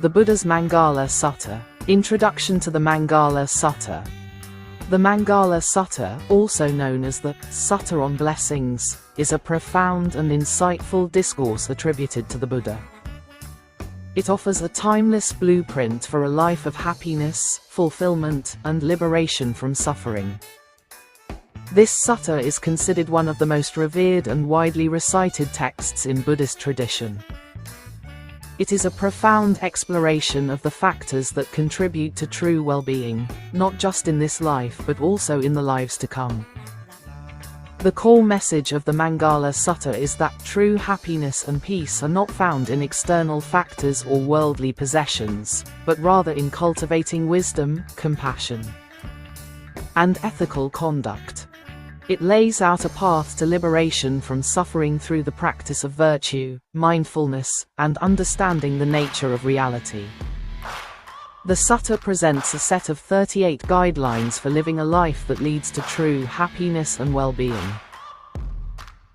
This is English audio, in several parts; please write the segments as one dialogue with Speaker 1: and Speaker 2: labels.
Speaker 1: The Buddha's Mangala Sutta. Introduction to the Mangala Sutta. The Mangala Sutta, also known as the Sutta on Blessings, is a profound and insightful discourse attributed to the Buddha. It offers a timeless blueprint for a life of happiness, fulfillment, and liberation from suffering. This sutta is considered one of the most revered and widely recited texts in Buddhist tradition. It is a profound exploration of the factors that contribute to true well-being, not just in this life but also in the lives to come. The core message of the Mangala Sutta is that true happiness and peace are not found in external factors or worldly possessions, but rather in cultivating wisdom, compassion, and ethical conduct. It lays out a path to liberation from suffering through the practice of virtue, mindfulness, and understanding the nature of reality. The Sutta presents a set of 38 guidelines for living a life that leads to true happiness and well-being.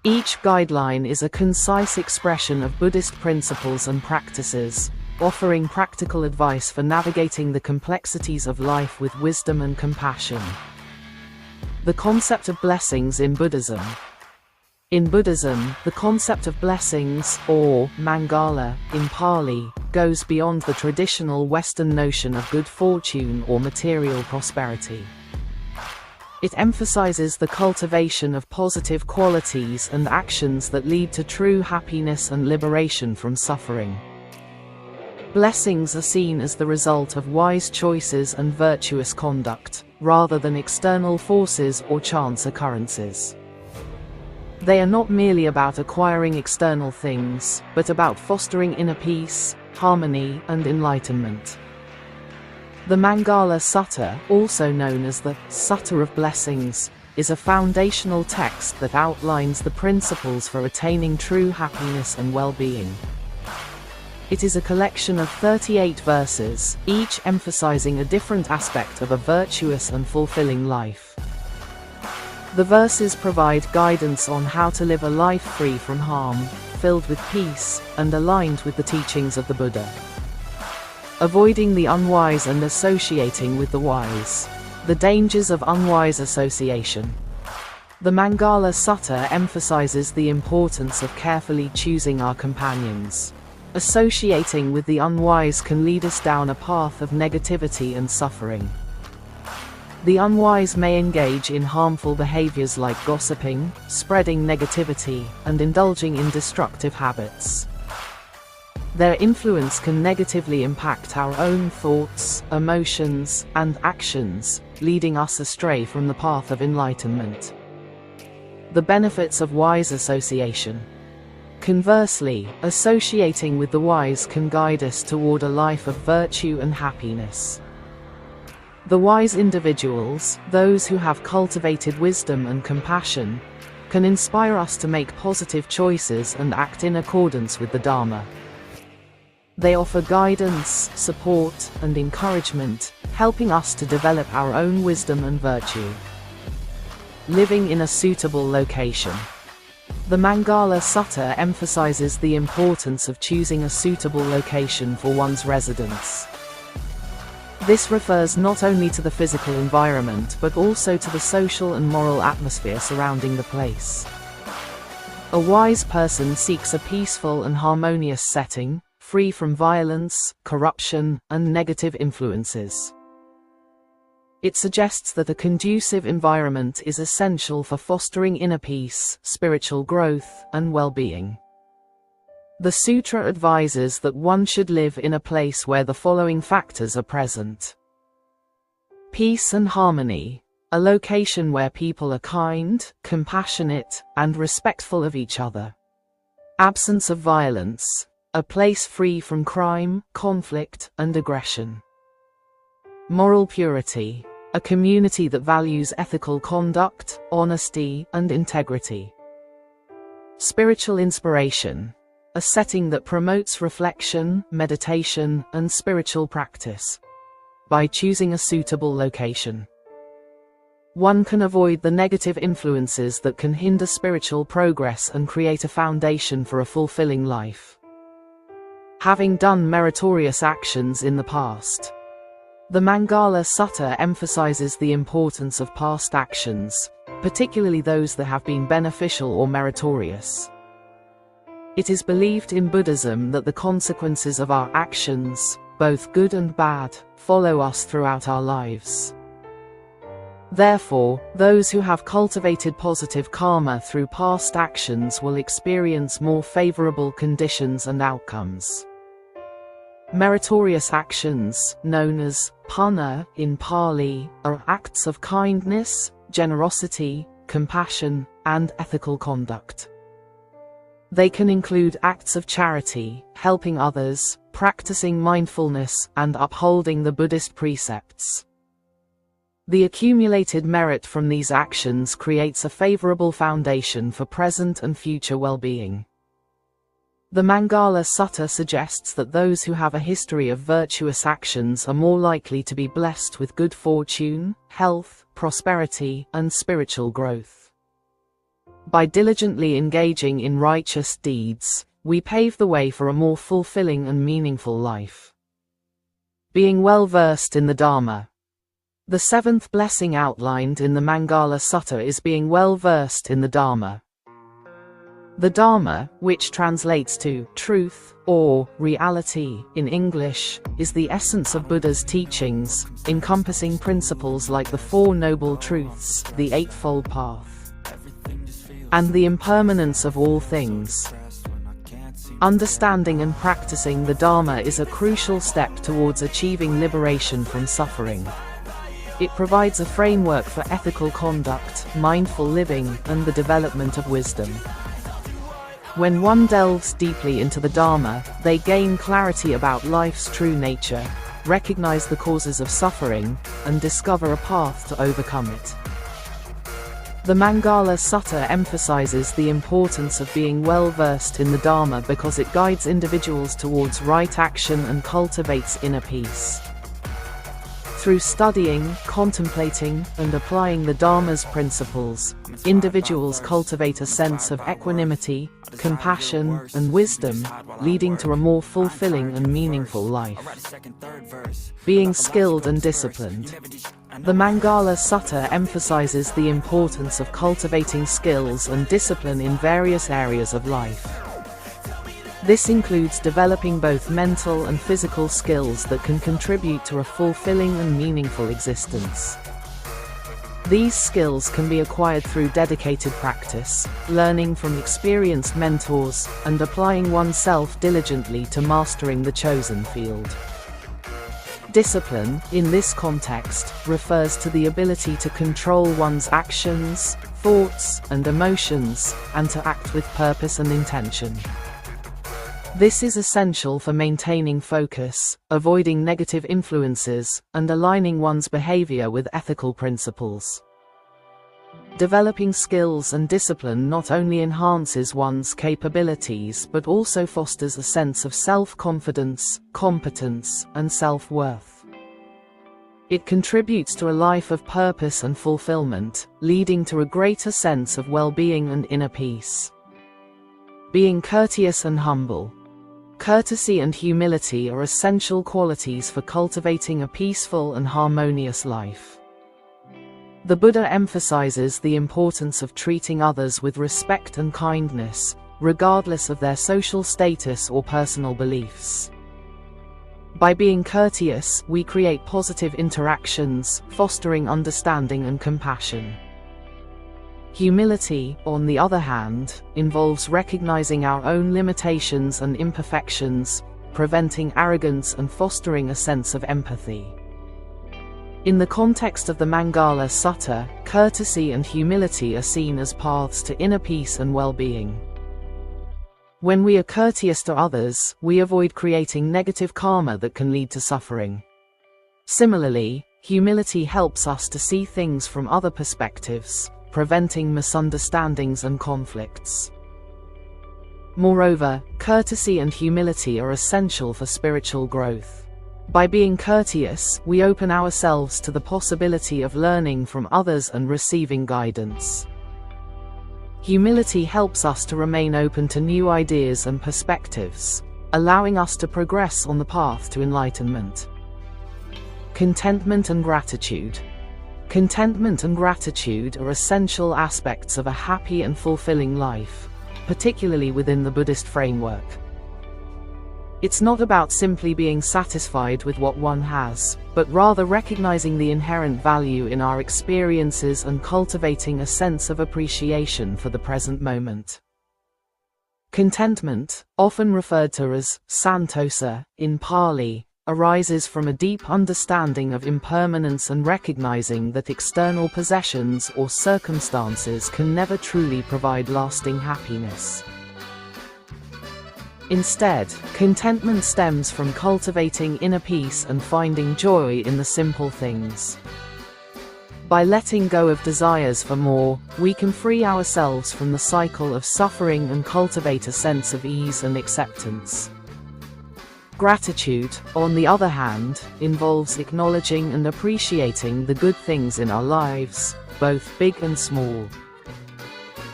Speaker 1: Each guideline is a concise expression of Buddhist principles and practices, offering practical advice for navigating the complexities of life with wisdom and compassion. The concept of blessings in Buddhism. In Buddhism, the concept of blessings, or Mangala, in Pali, goes beyond the traditional Western notion of good fortune or material prosperity. It emphasizes the cultivation of positive qualities and actions that lead to true happiness and liberation from suffering. Blessings are seen as the result of wise choices and virtuous conduct, rather than external forces or chance occurrences. They are not merely about acquiring external things, but about fostering inner peace, harmony, and enlightenment. The Mangala Sutta, also known as the Sutta of Blessings, is a foundational text that outlines the principles for attaining true happiness and well-being. It is a collection of 38 verses, each emphasizing a different aspect of a virtuous and fulfilling life. The verses provide guidance on how to live a life free from harm, filled with peace, and aligned with the teachings of the Buddha. Avoiding the unwise and associating with the wise. The dangers of unwise association. The Mangala Sutta emphasizes the importance of carefully choosing our companions. Associating with the unwise can lead us down a path of negativity and suffering. The unwise may engage in harmful behaviors like gossiping, spreading negativity, and indulging in destructive habits. Their influence can negatively impact our own thoughts, emotions, and actions, leading us astray from the path of enlightenment. The benefits of wise association. Conversely, associating with the wise can guide us toward a life of virtue and happiness. The wise individuals, those who have cultivated wisdom and compassion, can inspire us to make positive choices and act in accordance with the Dharma. They offer guidance, support, and encouragement, helping us to develop our own wisdom and virtue. Living in a suitable location. The Mangala Sutta emphasizes the importance of choosing a suitable location for one's residence. This refers not only to the physical environment but also to the social and moral atmosphere surrounding the place. A wise person seeks a peaceful and harmonious setting, free from violence, corruption, and negative influences. It suggests that a conducive environment is essential for fostering inner peace, spiritual growth, and well-being. The sutra advises that one should live in a place where the following factors are present. Peace and harmony, a location where people are kind, compassionate, and respectful of each other. Absence of violence, a place free from crime, conflict, and aggression. Moral purity, a community that values ethical conduct, honesty, and integrity. Spiritual inspiration, a setting that promotes reflection, meditation, and spiritual practice. By choosing a suitable location, one can avoid the negative influences that can hinder spiritual progress and create a foundation for a fulfilling life. having done meritorious actions in the past. The Mangala Sutta emphasizes the importance of past actions, particularly those that have been beneficial or meritorious. It is believed in Buddhism that the consequences of our actions, both good and bad, follow us throughout our lives. Therefore, those who have cultivated positive karma through past actions will experience more favorable conditions and outcomes. Meritorious actions, known as punna in Pali, are acts of kindness, generosity, compassion, and ethical conduct. They can include acts of charity, helping others, practicing mindfulness, and upholding the Buddhist precepts. The accumulated merit from these actions creates a favorable foundation for present and future well-being. The Mangala Sutta suggests that those who have a history of virtuous actions are more likely to be blessed with good fortune, health, prosperity, and spiritual growth. By diligently engaging in righteous deeds, we pave the way for a more fulfilling and meaningful life. Being well-versed in the Dharma. The seventh blessing outlined in the Mangala Sutta is being well-versed in the Dharma. The Dharma, which translates to truth or reality in English, is the essence of Buddha's teachings, encompassing principles like the Four Noble Truths, the Eightfold Path, and the impermanence of all things. Understanding and practicing the Dharma is a crucial step towards achieving liberation from suffering. It provides a framework for ethical conduct, mindful living, and the development of wisdom. When one delves deeply into the Dharma, they gain clarity about life's true nature, recognize the causes of suffering, and discover a path to overcome it. The Mangala Sutta emphasizes the importance of being well-versed in the Dharma because it guides individuals towards right action and cultivates inner peace. Through studying, contemplating, and applying the Dharma's principles, individuals cultivate a sense of equanimity, compassion, and wisdom, leading to a more fulfilling and meaningful life. Being skilled and disciplined. The Mangala Sutta emphasizes the importance of cultivating skills and discipline in various areas of life. This includes developing both mental and physical skills that can contribute to a fulfilling and meaningful existence. These skills can be acquired through dedicated practice, learning from experienced mentors, and applying oneself diligently to mastering the chosen field. Discipline, in this context, refers to the ability to control one's actions, thoughts, and emotions, and to act with purpose and intention. This is essential for maintaining focus, avoiding negative influences, and aligning one's behavior with ethical principles. Developing skills and discipline not only enhances one's capabilities but also fosters a sense of self-confidence, competence, and self-worth. It contributes to a life of purpose and fulfillment, leading to a greater sense of well-being and inner peace. Being courteous and humble. Courtesy and humility are essential qualities for cultivating a peaceful and harmonious life. The Buddha emphasizes the importance of treating others with respect and kindness, regardless of their social status or personal beliefs. By being courteous, we create positive interactions, fostering understanding and compassion. Humility, on the other hand, involves recognizing our own limitations and imperfections, preventing arrogance and fostering a sense of empathy. In the context of the Mangala Sutta, courtesy and humility are seen as paths to inner peace and well-being. When we are courteous to others, we avoid creating negative karma that can lead to suffering. Similarly, humility helps us to see things from other perspectives, preventing misunderstandings and conflicts. Moreover, courtesy and humility are essential for spiritual growth. By being courteous, we open ourselves to the possibility of learning from others and receiving guidance. Humility helps us to remain open to new ideas and perspectives, allowing us to progress on the path to enlightenment. Contentment and gratitude. Contentment and gratitude are essential aspects of a happy and fulfilling life, particularly within the Buddhist framework. It's not about simply being satisfied with what one has, but rather recognizing the inherent value in our experiences and cultivating a sense of appreciation for the present moment. Contentment, often referred to as santosa in Pali, arises from a deep understanding of impermanence and recognizing that external possessions or circumstances can never truly provide lasting happiness. Instead, contentment stems from cultivating inner peace and finding joy in the simple things. By letting go of desires for more, we can free ourselves from the cycle of suffering and cultivate a sense of ease and acceptance. Gratitude, on the other hand, involves acknowledging and appreciating the good things in our lives, both big and small.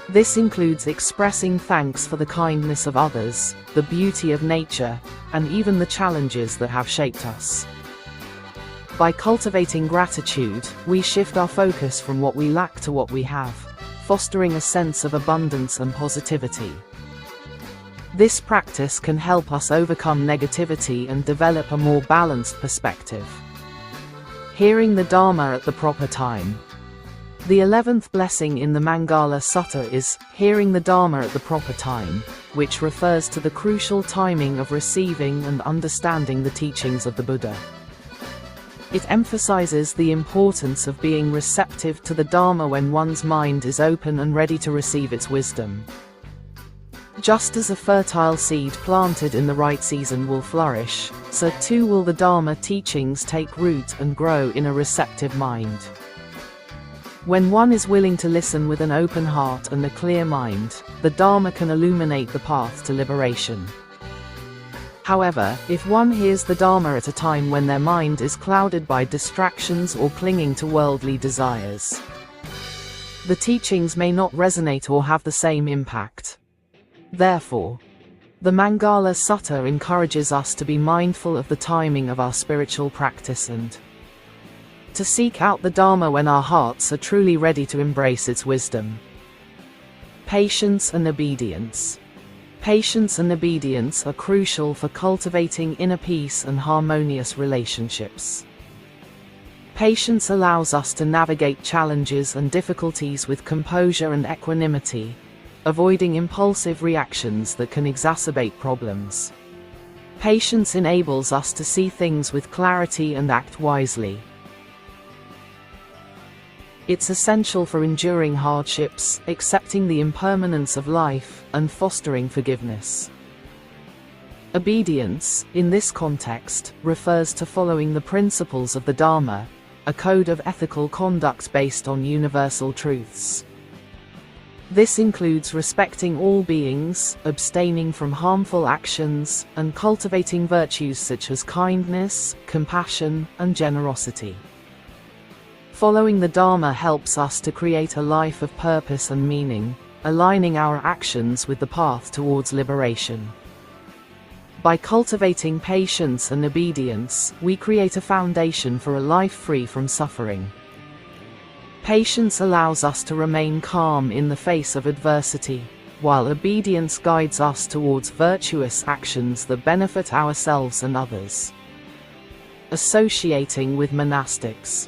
Speaker 1: This includes expressing thanks for the kindness of others, the beauty of nature, and even the challenges that have shaped us. By cultivating gratitude, we shift our focus from what we lack to what we have, fostering a sense of abundance and positivity. This practice can help us overcome negativity and develop a more balanced perspective. Hearing the Dharma at the proper time. The 11th blessing in the Mangala Sutta is hearing the Dharma at the proper time, which refers to the crucial timing of receiving and understanding the teachings of the Buddha. It emphasizes the importance of being receptive to the Dharma when one's mind is open and ready to receive its wisdom. Just as a fertile seed planted in the right season will flourish, so too will the Dharma teachings take root and grow in a receptive mind. When one is willing to listen with an open heart and a clear mind, the Dharma can illuminate the path to liberation. However, if one hears the Dharma at a time when their mind is clouded by distractions or clinging to worldly desires, the teachings may not resonate or have the same impact. Therefore, the Mangala Sutta encourages us to be mindful of the timing of our spiritual practice and to seek out the Dharma when our hearts are truly ready to embrace its wisdom. Patience and obedience. Patience and obedience are crucial for cultivating inner peace and harmonious relationships. Patience allows us to navigate challenges and difficulties with composure and equanimity, avoiding impulsive reactions that can exacerbate problems. Patience enables us to see things with clarity and act wisely. It's essential for enduring hardships, accepting the impermanence of life, and fostering forgiveness. Obedience, in this context, refers to following the principles of the Dharma, a code of ethical conduct based on universal truths. This includes respecting all beings, abstaining from harmful actions, and cultivating virtues such as kindness, compassion, and generosity. Following the Dharma helps us to create a life of purpose and meaning, aligning our actions with the path towards liberation. By cultivating patience and obedience, we create a foundation for a life free from suffering. Patience allows us to remain calm in the face of adversity, while obedience guides us towards virtuous actions that benefit ourselves and others. Associating with monastics.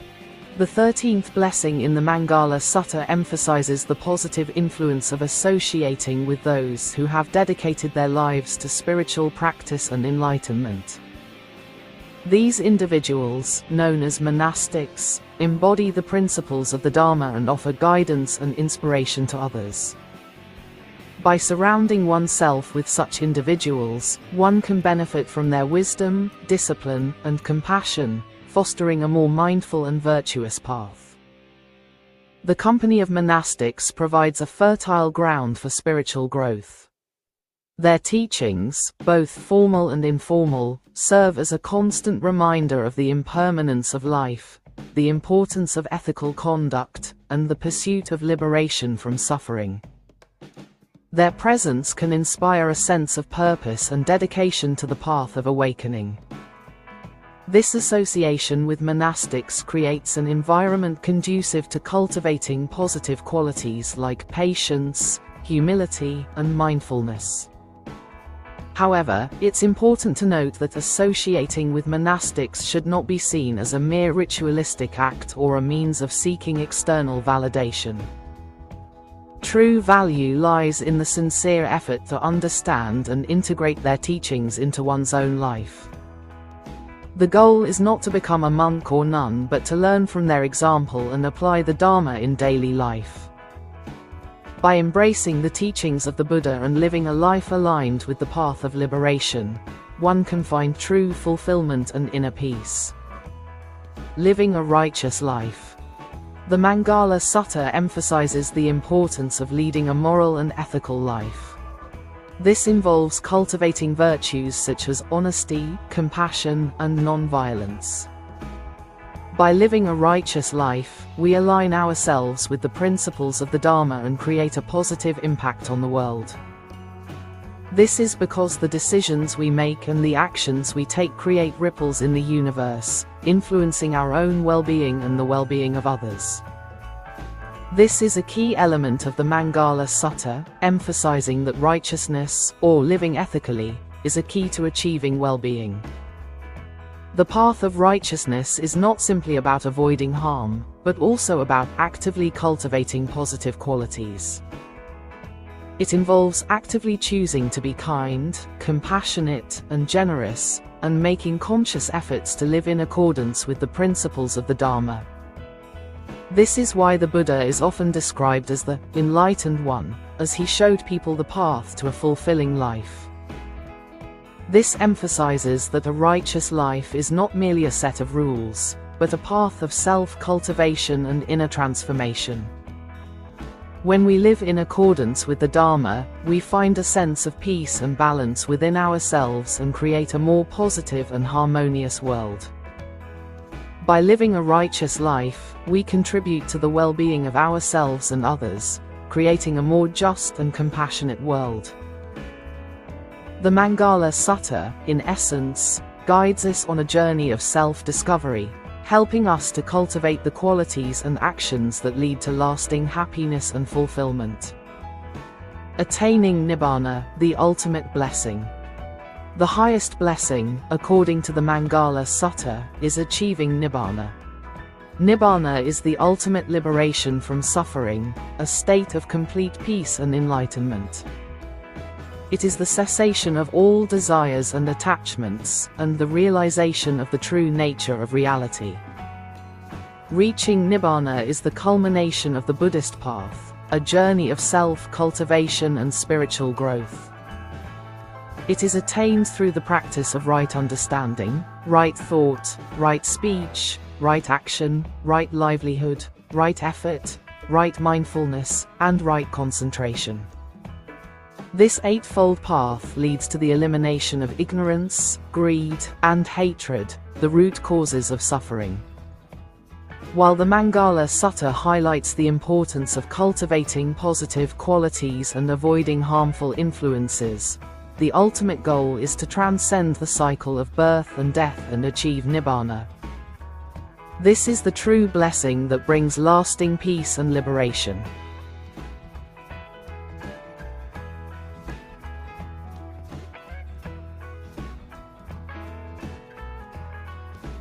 Speaker 1: The 13th blessing in the Mangala Sutta emphasizes the positive influence of associating with those who have dedicated their lives to spiritual practice and enlightenment. These individuals, known as monastics, embody the principles of the Dharma and offer guidance and inspiration to others. By surrounding oneself with such individuals, one can benefit from their wisdom, discipline, and compassion, fostering a more mindful and virtuous path. The company of monastics provides a fertile ground for spiritual growth. Their teachings, both formal and informal, serve as a constant reminder of the impermanence of life, the importance of ethical conduct, and the pursuit of liberation from suffering. Their presence can inspire a sense of purpose and dedication to the path of awakening. This association with monastics creates an environment conducive to cultivating positive qualities like patience, humility, and mindfulness. However, it's important to note that associating with monastics should not be seen as a mere ritualistic act or a means of seeking external validation. True value lies in the sincere effort to understand and integrate their teachings into one's own life. The goal is not to become a monk or nun, but to learn from their example and apply the Dharma in daily life. By embracing the teachings of the Buddha and living a life aligned with the path of liberation, one can find true fulfillment and inner peace. Living a righteous life. The Mangala Sutta emphasizes the importance of leading a moral and ethical life. This involves cultivating virtues such as honesty, compassion, and non-violence. By living a righteous life, we align ourselves with the principles of the Dharma and create a positive impact on the world. This is because the decisions we make and the actions we take create ripples in the universe, influencing our own well-being and the well-being of others. This is a key element of the Mangala Sutta, emphasizing that righteousness, or living ethically, is a key to achieving well-being. The path of righteousness is not simply about avoiding harm, but also about actively cultivating positive qualities. It involves actively choosing to be kind, compassionate, and generous, and making conscious efforts to live in accordance with the principles of the Dharma. This is why the Buddha is often described as the enlightened one, as he showed people the path to a fulfilling life. This emphasizes that a righteous life is not merely a set of rules, but a path of self-cultivation and inner transformation. When we live in accordance with the Dharma, we find a sense of peace and balance within ourselves and create a more positive and harmonious world. By living a righteous life, we contribute to the well-being of ourselves and others, creating a more just and compassionate world. The Mangala Sutta, in essence, guides us on a journey of self-discovery, helping us to cultivate the qualities and actions that lead to lasting happiness and fulfillment. Attaining Nibbana, the ultimate blessing. The highest blessing, according to the Mangala Sutta, is achieving Nibbana. Nibbana is the ultimate liberation from suffering, a state of complete peace and enlightenment. It is the cessation of all desires and attachments, and the realization of the true nature of reality. Reaching Nibbana is the culmination of the Buddhist path, a journey of self-cultivation and spiritual growth. It is attained through the practice of right understanding, right thought, right speech, right action, right livelihood, right effort, right mindfulness, and right concentration. This eightfold path leads to the elimination of ignorance, greed, and hatred, the root causes of suffering. While the Mangala Sutta highlights the importance of cultivating positive qualities and avoiding harmful influences, the ultimate goal is to transcend the cycle of birth and death and achieve Nibbana. This is the true blessing that brings lasting peace and liberation.